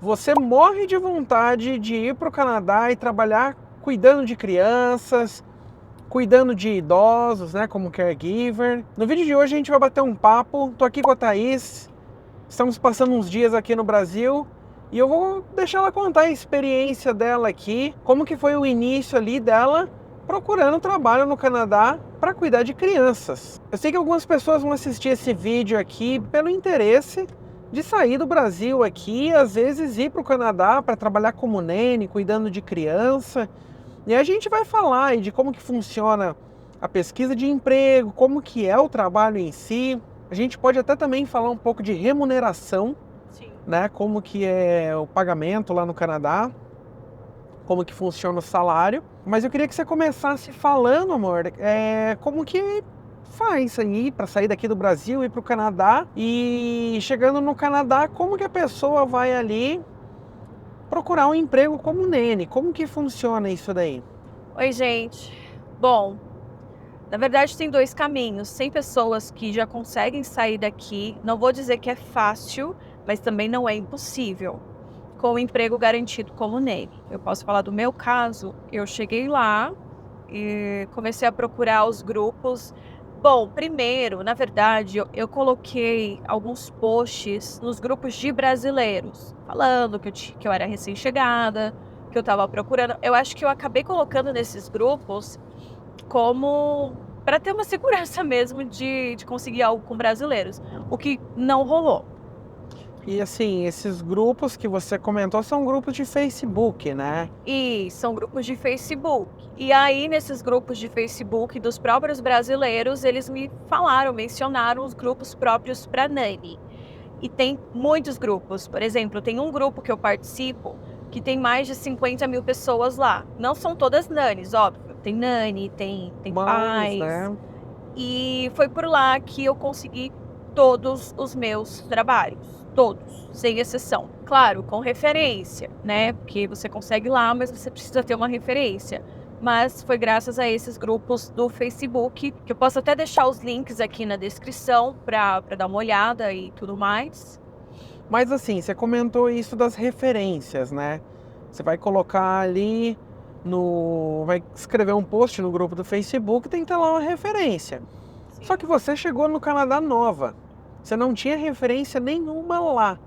Você morre de vontade de ir para o Canadá e trabalhar cuidando de crianças, cuidando de idosos, né, como caregiver. No vídeo de hoje a gente vai bater um papo. Tô aqui com a Thaís, estamos passando uns dias aqui no Brasil e eu vou deixar ela contar a experiência dela aqui, como que foi o início ali dela procurando trabalho no Canadá para cuidar de crianças. Eu sei que algumas pessoas vão assistir esse vídeo aqui pelo interesse de sair do Brasil aqui e às vezes ir para o Canadá para trabalhar como nene, cuidando de criança. E a gente vai falar aí de como que funciona a pesquisa de emprego, como que é o trabalho em si. A gente pode até também falar um pouco de remuneração, Sim. né? Como que é o pagamento lá no Canadá, como que funciona o salário. Mas eu queria que você começasse falando, amor, como que faz aí para sair daqui do Brasil e ir para o Canadá. E chegando no Canadá, como que a pessoa vai ali procurar um emprego como nene? Como que funciona isso daí? Oi, gente. Bom, na verdade tem dois caminhos. Tem pessoas que já conseguem sair daqui. Não vou dizer que é fácil, mas também não é impossível. Com o emprego garantido como nele. Eu posso falar do meu caso. Eu cheguei lá e comecei a procurar os grupos. Bom, primeiro, na verdade, eu coloquei alguns posts nos grupos de brasileiros, falando que eu era recém-chegada, que eu estava procurando. Eu acho que eu acabei colocando nesses grupos como para ter uma segurança mesmo de conseguir algo com brasileiros, o que não rolou. E assim, esses grupos que você comentou são grupos de Facebook, né? E são grupos de Facebook. E aí, nesses grupos de Facebook dos próprios brasileiros, eles me falaram, mencionaram os grupos próprios para Nani. E tem muitos grupos. Por exemplo, tem um grupo que eu participo que tem mais de 50 mil pessoas lá. Não são todas nanis, óbvio. Tem nani, tem Mas, pais. né? E foi por lá que eu consegui todos os meus trabalhos. Todos, sem exceção. Claro, com referência, né? Porque você consegue lá, mas você precisa ter uma referência. Mas foi graças a esses grupos do Facebook, que eu posso até deixar os links aqui na descrição para dar uma olhada e tudo mais. Mas assim, você comentou isso das referências, né? Você vai colocar ali no. Vai escrever um post no grupo do Facebook e tem que ter lá uma referência. Só que você chegou no Canadá nova. Você não tinha referência nenhuma lá.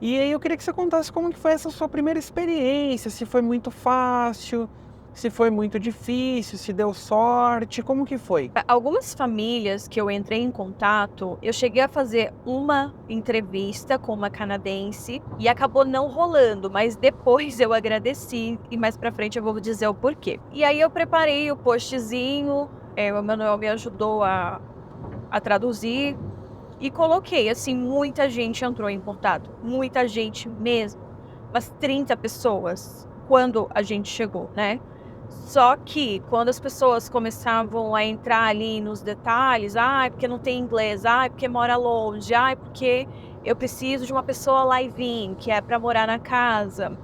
E aí eu queria que você contasse como que foi essa sua primeira experiência, se foi muito fácil, se foi muito difícil, se deu sorte, como que foi? Algumas famílias que eu entrei em contato, eu cheguei a fazer uma entrevista com uma canadense e acabou não rolando, mas depois eu agradeci e mais pra frente eu vou dizer o porquê. E aí eu preparei o postzinho, o Manuel me ajudou a traduzir e coloquei, assim, muita gente entrou em contato, muita gente mesmo, umas 30 pessoas quando a gente chegou, né? Só que quando as pessoas começavam a entrar ali nos detalhes, porque não tem inglês, porque mora longe, porque eu preciso de uma pessoa live-in, que é para morar na casa.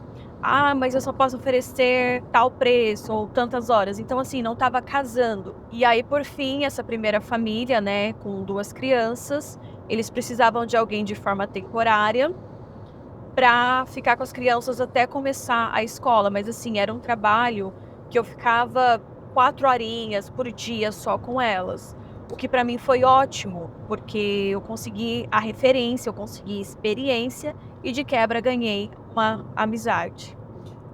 Mas eu só posso oferecer tal preço ou tantas horas. Então, assim, não estava casando. E aí, por fim, essa primeira família, né, com 2 crianças, eles precisavam de alguém de forma temporária para ficar com as crianças até começar a escola. Mas, assim, era um trabalho que eu ficava 4 horinhas por dia só com elas. O que para mim foi ótimo, porque eu consegui a referência, eu consegui experiência e de quebra ganhei uma amizade.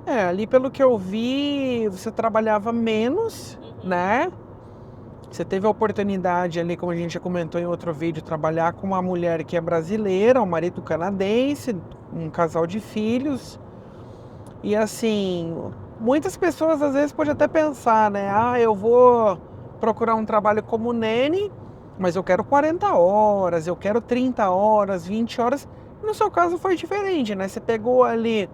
Ali pelo que eu vi, você trabalhava menos, né? Você teve a oportunidade ali, como a gente já comentou em outro vídeo, trabalhar com uma mulher que é brasileira, um marido canadense, um casal de filhos. E assim, muitas pessoas às vezes podem até pensar, né? Eu vou procurar um trabalho como nene, mas eu quero 40 horas, eu quero 30 horas, 20 horas. No seu caso foi diferente, né? Você pegou ali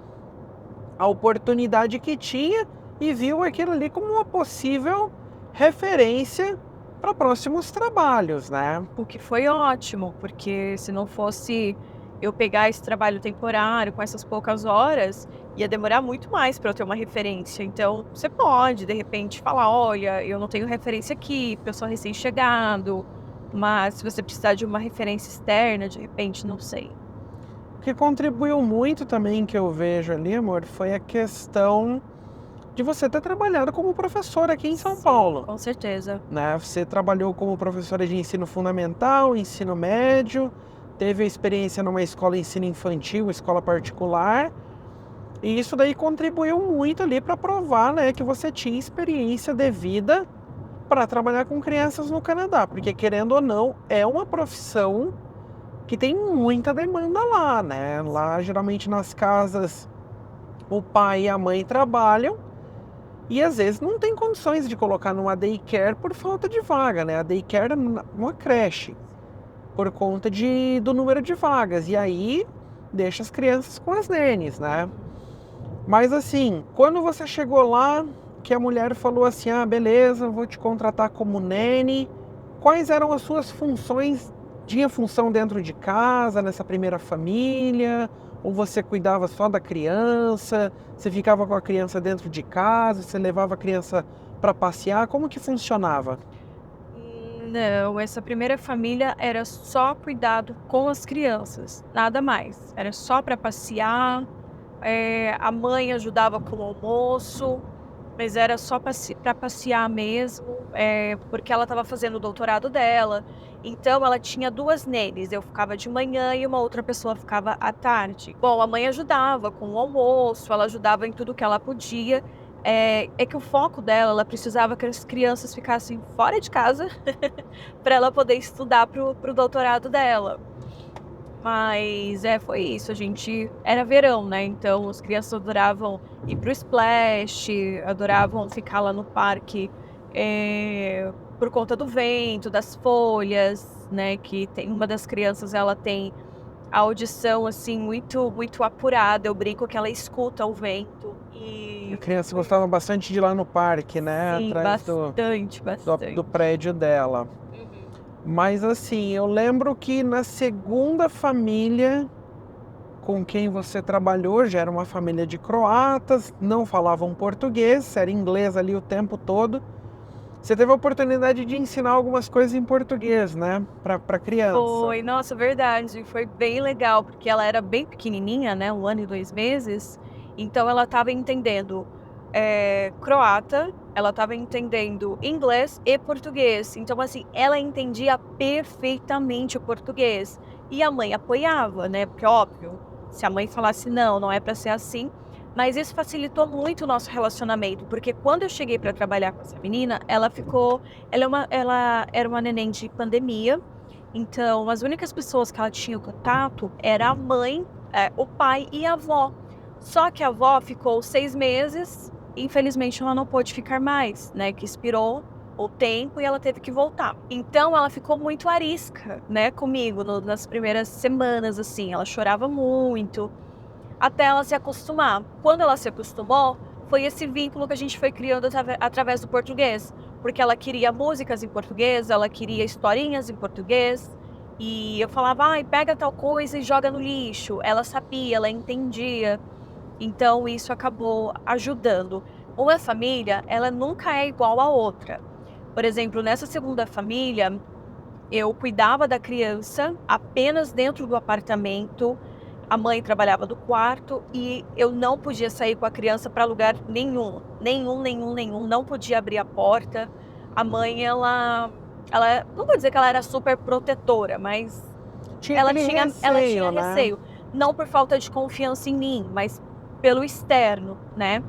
a oportunidade que tinha e viu aquilo ali como uma possível referência para próximos trabalhos, né? O que foi ótimo, porque se não fosse eu pegar esse trabalho temporário com essas poucas horas, ia demorar muito mais para eu ter uma referência. Então, você pode, de repente, falar: olha, eu não tenho referência aqui, porque eu sou recém-chegado, mas se você precisar de uma referência externa, de repente, não sei. O que contribuiu muito também, que eu vejo ali, amor, foi a questão de você ter trabalhado como professora aqui em São Sim, Paulo, com certeza. né? Você trabalhou como professora de ensino fundamental, ensino médio, teve a experiência numa escola de ensino infantil, escola particular, e isso daí contribuiu muito ali para provar, né, que você tinha experiência devida para trabalhar com crianças no Canadá, porque querendo ou não, é uma profissão que tem muita demanda lá, né? Lá geralmente nas casas o pai e a mãe trabalham e às vezes não tem condições de colocar numa daycare por falta de vaga, né? A daycare é uma creche por conta do número de vagas e aí deixa as crianças com as nenes, né? Mas assim, quando você chegou lá, que a mulher falou assim, ah, beleza, vou te contratar como nene, quais eram as suas funções? Tinha função dentro de casa, nessa primeira família? Ou você cuidava só da criança? Você ficava com a criança dentro de casa? Você levava a criança para passear? Como que funcionava? Não, essa primeira família era só cuidado com as crianças, nada mais. Era só para passear, a mãe ajudava com o almoço, mas era só para passear mesmo, porque ela estava fazendo o doutorado dela. Então ela tinha 2 nenes, eu ficava de manhã e uma outra pessoa ficava à tarde. Bom, a mãe ajudava com o almoço, ela ajudava em tudo que ela podia. É que o foco dela, ela precisava que as crianças ficassem fora de casa para ela poder estudar pro doutorado dela. Mas foi isso, a gente era verão, né, então as crianças adoravam ir para o splash, adoravam ficar lá no parque, por conta do vento, das folhas, né, que tem uma das crianças, ela tem a audição, assim, muito muito apurada, eu brinco que ela escuta o vento A e criança gostava bastante de ir lá no parque, né? sim, Atrás bastante, do bastante. prédio dela. Uhum. Mas assim, eu lembro que na segunda família com quem você trabalhou já era uma família de croatas, não falavam português, era inglês ali o tempo todo. Você teve a oportunidade de ensinar algumas coisas em português, né, para criança. Foi, nossa, verdade, foi bem legal, porque ela era bem pequenininha, né, 1 ano e 2 meses, então ela estava entendendo, croata, ela estava entendendo inglês e português, então assim, ela entendia perfeitamente o português, e a mãe apoiava, né, porque óbvio, se a mãe falasse: "Não, não é para ser assim", mas isso facilitou muito o nosso relacionamento, porque quando eu cheguei para trabalhar com essa menina, ela era uma neném de pandemia, então as únicas pessoas que ela tinha contato era a mãe, o pai e a avó. Só que a avó ficou 6 meses, e infelizmente ela não pôde ficar mais, né, que expirou o tempo e ela teve que voltar. Então ela ficou muito arisca, né, comigo nas primeiras semanas, assim, ela chorava muito até ela se acostumar. Quando ela se acostumou, foi esse vínculo que a gente foi criando através do português, porque ela queria músicas em português, ela queria historinhas em português, e eu falava: "Ai, pega tal coisa e joga no lixo". Ela sabia, ela entendia, então isso acabou ajudando. Uma família, ela nunca é igual à outra. Por exemplo, nessa segunda família, eu cuidava da criança apenas dentro do apartamento, a mãe trabalhava do quarto e eu não podia sair com a criança para lugar nenhum, nenhum, nenhum, nenhum, não podia abrir a porta. A mãe, ela não vou dizer que ela era super protetora, mas Tinha aquele ela receio, tinha né? receio, não por falta de confiança em mim, mas pelo externo, né.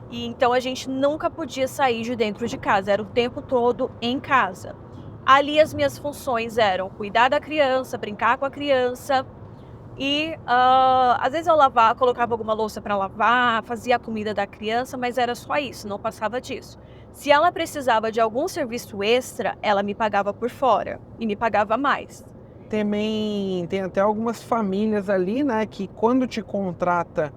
E então a gente nunca podia sair de dentro de casa, era o tempo todo em casa. Ali as minhas funções eram cuidar da criança, brincar com a criança e, às vezes eu colocava alguma louça para lavar, fazia a comida da criança, mas era só isso, não passava disso. Se ela precisava de algum serviço extra, ela me pagava por fora e me pagava mais. Também tem até algumas famílias ali, né, que quando te contrata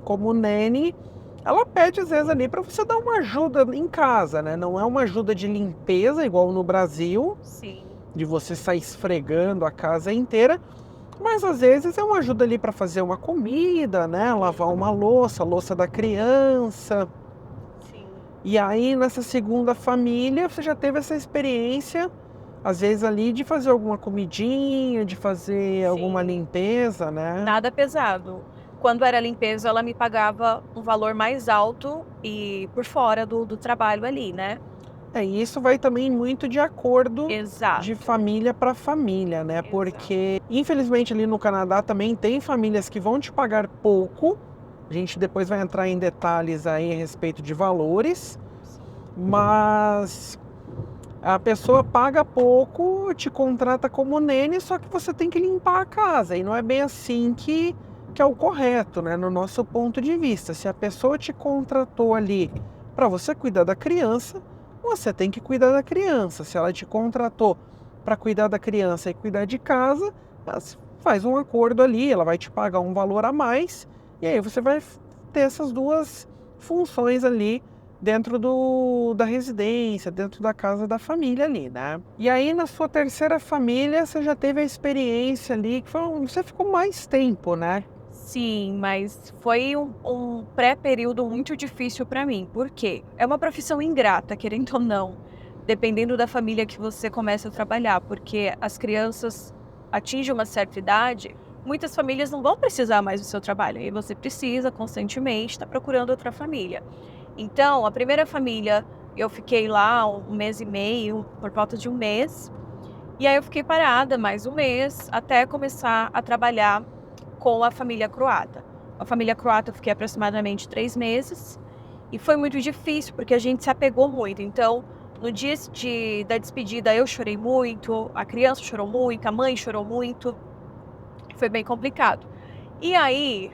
como nene, ela pede às vezes ali para você dar uma ajuda em casa, né? Não é uma ajuda de limpeza igual no Brasil, Sim, de você sair esfregando a casa inteira, mas às vezes é uma ajuda ali para fazer uma comida, né? Lavar uma louça, a louça da criança. sim. E aí nessa segunda família você já teve essa experiência às vezes ali de fazer alguma comidinha, de fazer alguma Sim. limpeza, né? Nada pesado. Quando era limpeza, ela me pagava um valor mais alto e por fora do trabalho ali, né. E isso vai também muito de acordo de Exato, família para família, né? exato. Porque, infelizmente, ali no Canadá também tem famílias que vão te pagar pouco. A gente depois vai entrar em detalhes aí a respeito de valores, mas a pessoa paga pouco, te contrata como nene, só que você tem que limpar a casa. E não é bem assim que é o correto, né? No nosso ponto de vista. Se a pessoa te contratou ali para você cuidar da criança, você tem que cuidar da criança. Se ela te contratou para cuidar da criança e cuidar de casa, faz um acordo ali, ela vai te pagar um valor a mais, e aí você vai ter essas duas funções ali dentro da residência, dentro da casa da família ali, né? E aí na sua terceira família você já teve a experiência ali, que você ficou mais tempo, né? Sim, mas foi um pré-período muito difícil para mim, por quê? É uma profissão ingrata, querendo ou não, dependendo da família que você começa a trabalhar, porque as crianças atingem uma certa idade, muitas famílias não vão precisar mais do seu trabalho, e você precisa constantemente estar procurando outra família. Então, a primeira família, eu fiquei lá 1 mês e meio, por volta de 1 mês, e aí eu fiquei parada mais 1 mês, até começar a trabalhar com a família croata. A família croata eu fiquei aproximadamente 3 meses, e foi muito difícil, porque a gente se apegou muito. Então, no dia da despedida eu chorei muito, a criança chorou muito, a mãe chorou muito, foi bem complicado. E aí,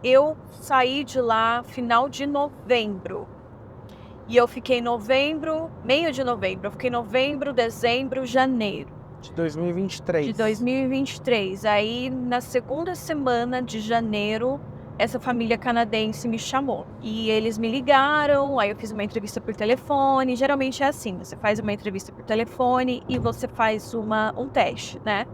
eu saí de lá final de novembro. E eu fiquei novembro, meio de novembro, eu fiquei novembro, dezembro, janeiro De de 2023. 2023. Aí, na segunda semana de janeiro, essa família canadense me chamou. E eles me ligaram, aí eu fiz uma entrevista por telefone. Geralmente é assim, você faz uma entrevista por telefone e você faz um teste, né?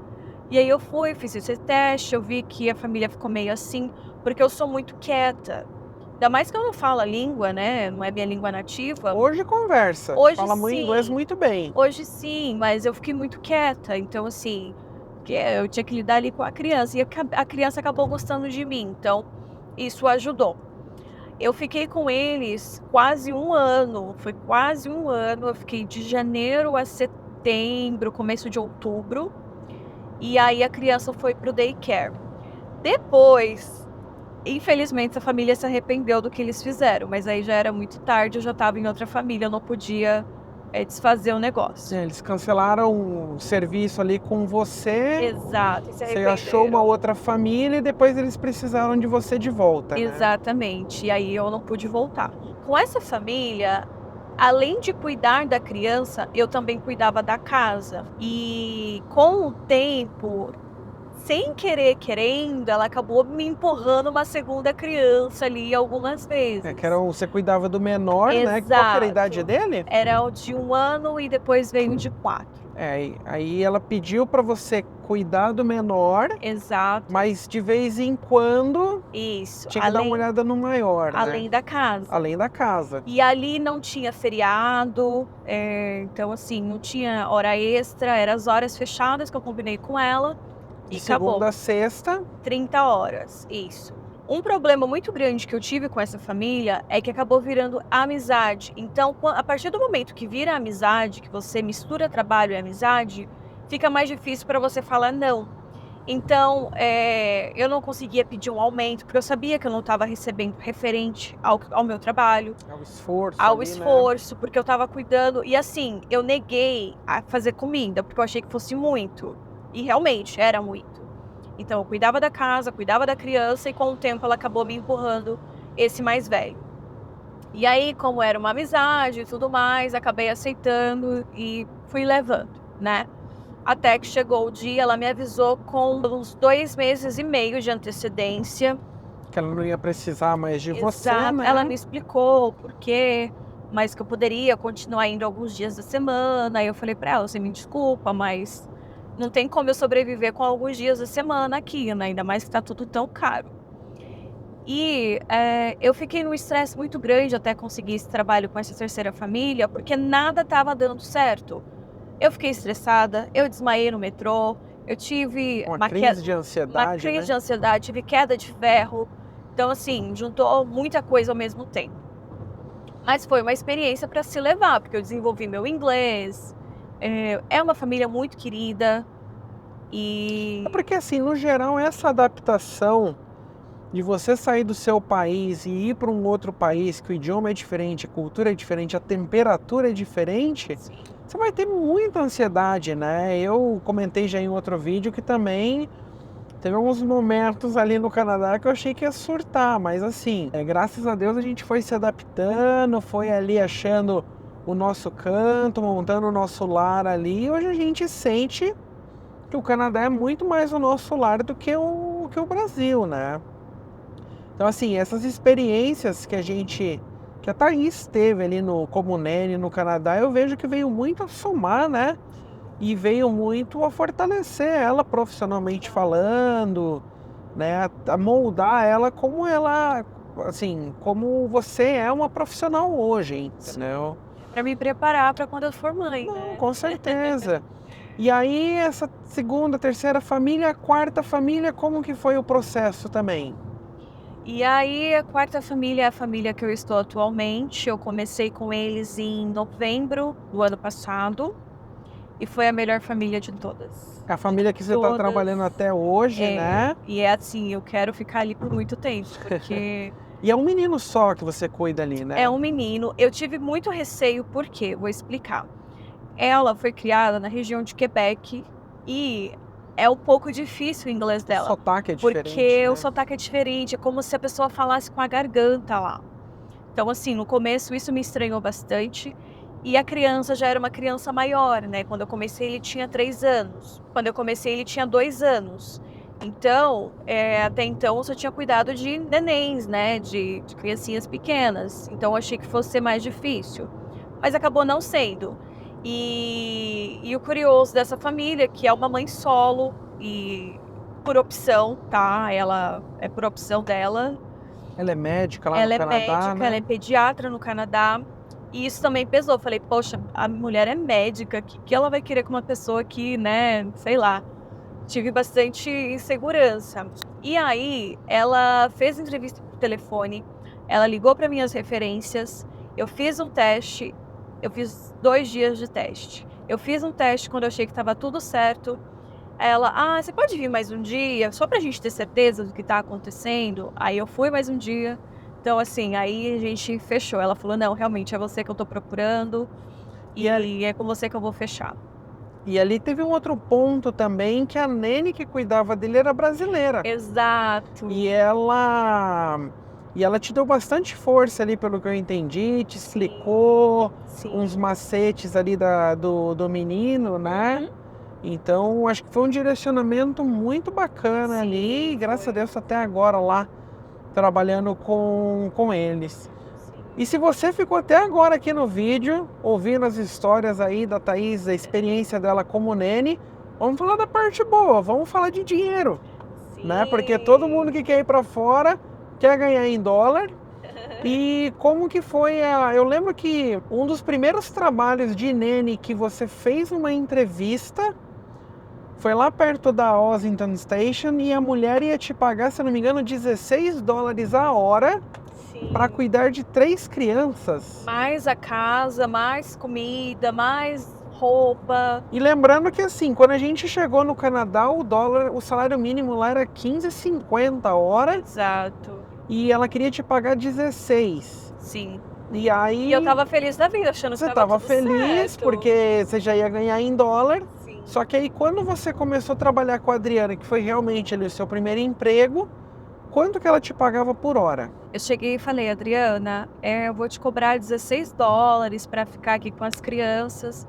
E aí eu fui, fiz esse teste, eu vi que a família ficou meio assim, porque eu sou muito quieta. Ainda mais que eu não falo a língua, né, não é minha língua nativa. Hoje conversa, Hoje fala muito inglês sim, muito bem. hoje sim, mas eu fiquei muito quieta, então assim, que eu tinha que lidar ali com a criança, e a criança acabou gostando de mim, então isso ajudou. Eu fiquei com eles quase 1 ano, foi quase 1 ano, eu fiquei de janeiro a setembro, começo de outubro, e aí a criança foi para o daycare. Depois, infelizmente, a família se arrependeu do que eles fizeram, mas aí já era muito tarde, eu já estava em outra família, eu não podia, desfazer o negócio. Eles cancelaram o serviço ali com você, Exato, e se você achou uma arrependeram. outra família e depois eles precisaram de você de volta, né? Exatamente, e aí eu não pude voltar. Com essa família, além de cuidar da criança, eu também cuidava da casa. E com o tempo, sem querer querendo, ela acabou me empurrando uma segunda criança ali algumas vezes. Você cuidava do menor, né? Qual que era a idade Exato. dele? Era o de 1 ano e depois veio o de 4. Aí ela pediu para você cuidar do menor, Exato, mas de vez em quando isso. tinha que dar uma olhada no maior, né? Além da casa. Além da casa. E ali não tinha feriado, então assim, não tinha hora extra, eram as horas fechadas que eu combinei com ela De e segunda acabou. a sexta, 30 horas, isso. Um problema muito grande que eu tive com essa família é que acabou virando amizade. Então, a partir do momento que vira amizade, que você mistura trabalho e amizade, fica mais difícil para você falar não. Então, eu não conseguia pedir um aumento, porque eu sabia que eu não estava recebendo referente ao meu trabalho, é o esforço ao ali, né? esforço, porque eu estava cuidando. E assim, eu neguei a fazer comida, porque eu achei que fosse muito. E realmente era muito. Então, eu cuidava da casa, cuidava da criança, e com o tempo ela acabou me empurrando esse mais velho. E aí, como era uma amizade e tudo mais, acabei aceitando e fui levando, né? Até que chegou o dia, ela me avisou com uns 2 meses e meio de antecedência. Que ela não ia precisar mais de você, Exato. Ela me né? explicou o porquê, mas que eu poderia continuar indo alguns dias da semana. Aí eu falei pra ela: "Você me desculpa, mas não tem como eu sobreviver com alguns dias da semana aqui, né, ainda mais que tá tudo tão caro". E, eu fiquei num estresse muito grande até conseguir esse trabalho com essa terceira família, porque nada estava dando certo. Eu fiquei estressada, eu desmaiei no metrô, eu tive Uma crise de uma ansiedade, crise né? de ansiedade, tive queda de ferro. Então, assim, juntou muita coisa ao mesmo tempo. Mas foi uma experiência para se levar, porque eu desenvolvi meu inglês. É uma família muito querida É e porque, assim, no geral, essa adaptação de você sair do seu país e ir para um outro país, que o idioma é diferente, a cultura é diferente, a temperatura é diferente, sim, você vai ter muita ansiedade, né? Eu comentei já em outro vídeo que também teve alguns momentos ali no Canadá que eu achei que ia surtar, mas assim, graças a Deus a gente foi se adaptando, foi ali achando o nosso canto, montando o nosso lar ali, e hoje a gente sente que o Canadá é muito mais o nosso lar do que o Brasil, né? Então, assim, essas experiências que a Thaís teve ali no Comunene, no Canadá, eu vejo que veio muito a somar, né? E veio muito a fortalecer ela profissionalmente falando, né? A moldar ela, assim, como você é uma profissional hoje, entendeu? para me preparar para quando eu for mãe, Não, né? com certeza. E aí, essa segunda, terceira família, a quarta família, como que foi o processo também? E aí, a quarta família é a família que eu estou atualmente. Eu comecei com eles em novembro do ano passado e foi a melhor família de todas. A De família que você está todas. trabalhando até hoje, né? E é assim, eu quero ficar ali por muito tempo, porque E é um menino só que você cuida ali, é né? um menino. Eu tive muito receio, por quê? Vou explicar. Ela foi criada na região de Quebec e é um pouco difícil o inglês O dela, sotaque é diferente, porque o né? sotaque é diferente, é como se a pessoa falasse com a garganta lá. Então, assim, no começo isso me estranhou bastante. E a criança já era uma criança maior, né? Quando eu comecei, ele tinha 3 anos. Quando eu comecei, ele tinha 2 anos. Então, até então, eu só tinha cuidado de nenéns, né? De criancinhas pequenas. Então, eu achei que fosse ser mais difícil. Mas acabou não sendo. E o curioso dessa família, que é uma mãe solo e por opção, tá? Ela é por opção dela. Ela é médica lá no Ela é Canadá, médica, ela é né? pediatra no Canadá. E isso também pesou. Falei, poxa, a mulher é médica, o que ela vai querer com uma pessoa que, né, sei lá. Tive bastante insegurança. E aí, ela fez entrevista por telefone, ela ligou para minhas referências, eu fiz um teste, eu fiz 2 dias de teste. Eu fiz um teste quando eu achei que estava tudo certo. Ela, você pode vir mais um dia, só pra gente ter certeza do que tá acontecendo? Aí eu fui mais um dia. Então, assim, aí a gente fechou. Ela falou, não, realmente é você que eu tô procurando E ali, e é com você que eu vou fechar. e ali teve um outro ponto também, que a nene que cuidava dele era brasileira. Exato. E ela, e ela te deu bastante força ali, pelo que eu entendi, te Sim, explicou sim. uns macetes ali do menino, né? Uhum. Então, acho que foi um direcionamento muito bacana ali, Sim, e graças a foi. Deus tá até agora lá trabalhando com eles. Sim. E se você ficou até agora aqui no vídeo, ouvindo as histórias aí da Thaís, a experiência dela como nene, vamos falar da parte boa, vamos falar de dinheiro, né? Porque todo mundo que Sim. quer ir para fora quer ganhar em dólar. E como que foi Eu lembro que um dos primeiros trabalhos de nene que você fez uma entrevista foi lá perto da Ossington Station e a mulher ia te pagar, se não me engano, $16 a hora para Sim. cuidar de 3 crianças. Mais a casa, mais comida, mais roupa. E lembrando que assim, quando a gente chegou no Canadá, o salário mínimo lá era 15,50 a hora Exato. e ela queria te pagar 16. Sim. E E eu aí tava feliz da vida, achando que você tava estava tudo feliz certo. porque você já ia ganhar em dólar. Sim. Só que aí quando você começou a trabalhar com a Adriana, que foi realmente ali o seu primeiro emprego, quanto que ela te pagava por hora? Eu cheguei e falei, Adriana, eu vou te cobrar $16 para ficar aqui com as crianças.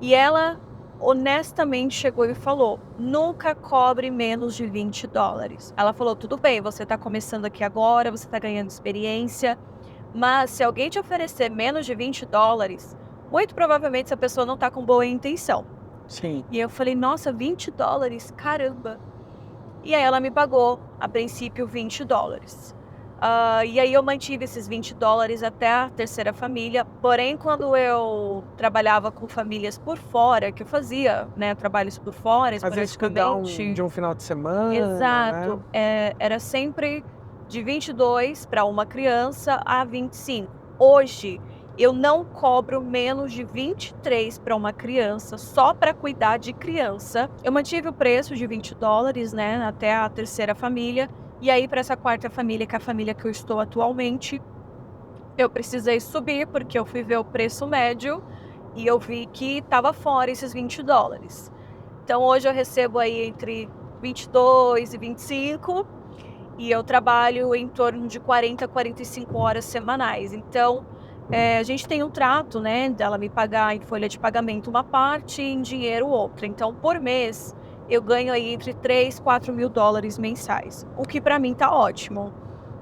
E ela honestamente chegou e falou, nunca cobre menos de $20. Ela falou, tudo bem, você tá começando aqui agora, você tá ganhando experiência, mas se alguém te oferecer menos de $20, muito provavelmente essa pessoa não tá com boa intenção. Sim. E eu falei, nossa, $20? Caramba. E aí ela me pagou, a princípio, $20. E aí eu mantive esses $20 até a terceira família. Porém, quando eu trabalhava com famílias por fora, que eu fazia, né, trabalhos por fora, Às vezes cuidar esporadicamente. de um final de semana, Exato. né? Era sempre de 22 para uma criança a 25. Hoje, eu não cobro menos de 23 para uma criança, só para cuidar de criança. Eu mantive o preço de $20, né, até a terceira família. E aí, para essa quarta família, que é a família que eu estou atualmente, eu precisei subir, porque eu fui ver o preço médio e eu vi que estava fora esses $20. Então, hoje eu recebo aí entre 22 e 25 e eu trabalho em torno de 40 a 45 horas semanais. Então, a gente tem um trato, né, dela me pagar em folha de pagamento uma parte e em dinheiro outra. Então, por mês, eu ganho aí entre 3, 4 mil dólares mensais, o que para mim tá ótimo.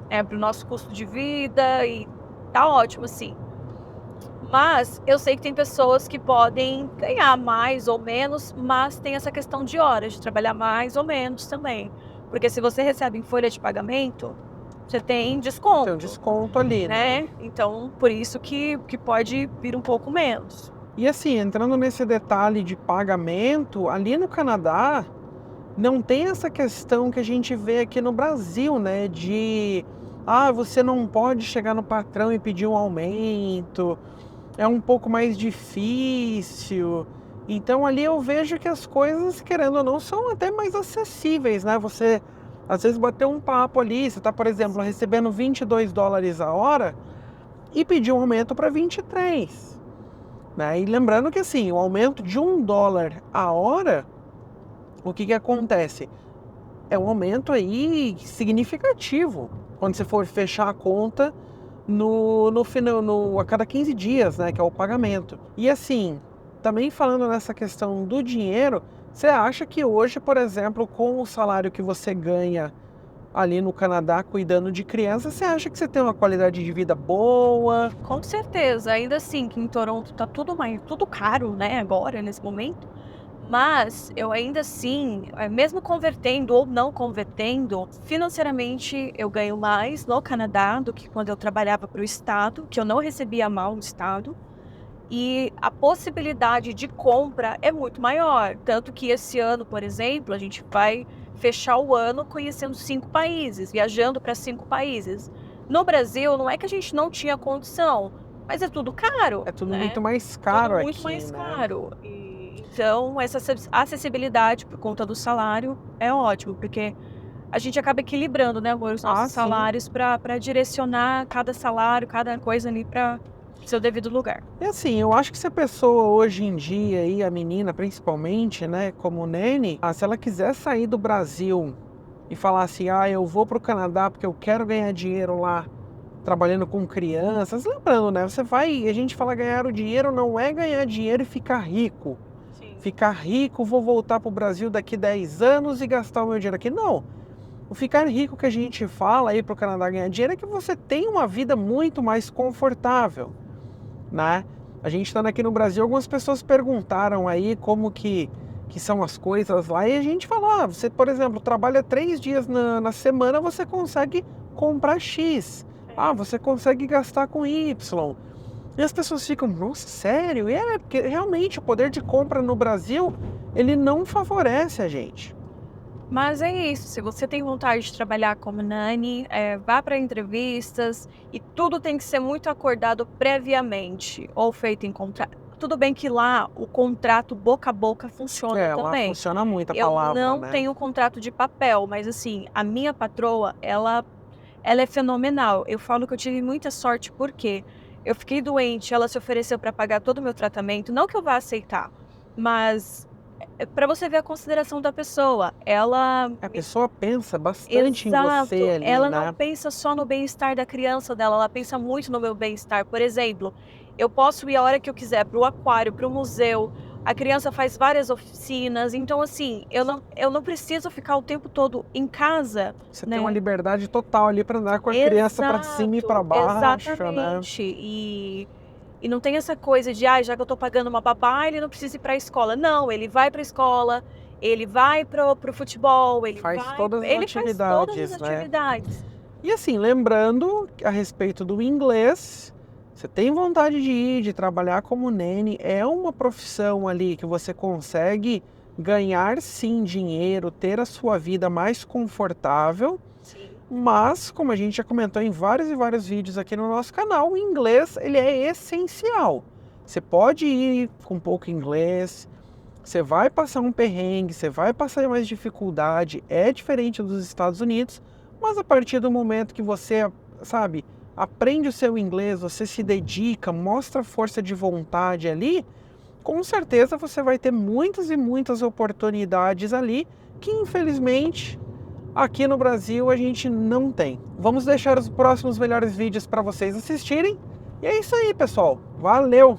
Para o nosso custo de vida e tá ótimo, assim. Mas eu sei que tem pessoas que podem ganhar mais ou menos, mas tem essa questão de horas, de trabalhar mais ou menos também. Porque se você recebe em folha de pagamento, você tem desconto. Tem um desconto ali, né? Então, por isso que pode vir um pouco menos. E assim, entrando nesse detalhe de pagamento, ali no Canadá não tem essa questão que a gente vê aqui no Brasil, né? De, você não pode chegar no patrão e pedir um aumento, é um pouco mais difícil. Então ali eu vejo que as coisas, querendo ou não, são até mais acessíveis, né? Você, às vezes, bater um papo ali, você tá, por exemplo, recebendo $22 a hora e pedir um aumento para 23, né? E lembrando que assim, o aumento de $1 a hora, o que acontece? É um aumento aí significativo quando você for fechar a conta no final, a cada 15 dias, né, que é o pagamento. E assim, também falando nessa questão do dinheiro, você acha que hoje, por exemplo, com o salário que você ganha ali no Canadá cuidando de criança, você acha que você tem uma qualidade de vida boa? Com certeza, ainda assim que em Toronto tá tudo caro, né, agora, nesse momento. Mas eu ainda assim, mesmo convertendo ou não convertendo, financeiramente eu ganho mais no Canadá do que quando eu trabalhava para o estado, que eu não recebia mal no estado. E a possibilidade de compra é muito maior. Tanto que esse ano, por exemplo, a gente vai fechar o ano conhecendo 5 países, viajando para 5 países. No Brasil, não é que a gente não tinha condição, mas é tudo caro. É tudo né? muito mais caro Tudo muito aqui, mais né? caro. Então, essa acessibilidade por conta do salário é ótimo, porque a gente acaba equilibrando, né, amor, os nossos Sim. salários para direcionar cada salário, cada coisa ali para seu devido lugar. E assim, eu acho que se a pessoa hoje em dia, aí, a menina principalmente, né, como Nene, se ela quiser sair do Brasil e falar assim, eu vou pro Canadá porque eu quero ganhar dinheiro lá, trabalhando com crianças, lembrando, né, a gente fala ganhar o dinheiro, não é ganhar dinheiro e ficar rico. Sim. Ficar rico, vou voltar pro Brasil daqui 10 anos e gastar o meu dinheiro aqui. Não. O ficar rico que a gente fala aí pro Canadá ganhar dinheiro é que você tem uma vida muito mais confortável, né? A gente estando aqui no Brasil, algumas pessoas perguntaram aí como que são as coisas lá, e a gente falou, você, por exemplo, trabalha 3 dias na semana, você consegue comprar X. Você consegue gastar com Y. E as pessoas ficam, nossa, sério? E porque realmente o poder de compra no Brasil, ele não favorece a gente. Mas é isso, se você tem vontade de trabalhar como nani, vá para entrevistas e tudo tem que ser muito acordado previamente ou feito em contrato. Tudo bem que lá o contrato boca a boca funciona Lá também. funciona muito a Eu palavra, não né? tenho contrato de papel, mas assim, a minha patroa, ela é fenomenal. Eu falo que eu tive muita sorte porque eu fiquei doente, ela se ofereceu para pagar todo o meu tratamento, não que eu vá aceitar, mas para você ver a consideração da pessoa. A pessoa pensa bastante em você ali, Ela né? não pensa só no bem-estar da criança dela, ela pensa muito no meu bem-estar. Por exemplo, eu posso ir a hora que eu quiser para o aquário, para o museu, a criança faz várias oficinas, então assim, eu não preciso ficar o tempo todo em casa. Você né? tem uma liberdade total ali para andar com a criança para cima e para baixo, Exatamente. né? E não tem essa coisa de, já que eu tô pagando uma babá, ele não precisa ir para a escola. Não, ele vai para a escola, ele vai pro futebol, ele Faz faz todas as todas as atividades, né? atividades. E assim, lembrando a respeito do inglês, você tem vontade de ir, de trabalhar como nene, é uma profissão ali que você consegue ganhar sim dinheiro, ter a sua vida mais confortável, Sim. mas como a gente já comentou em vários e vários vídeos aqui no nosso canal, o inglês ele é essencial. Você pode ir com pouco inglês, você vai passar um perrengue, você vai passar mais dificuldade, é diferente dos Estados Unidos, mas a partir do momento que você, sabe, aprende o seu inglês, você se dedica, mostra força de vontade ali, com certeza você vai ter muitas e muitas oportunidades ali que infelizmente aqui no Brasil a gente não tem. Vamos deixar os próximos melhores vídeos para vocês assistirem. E é isso aí, pessoal. Valeu!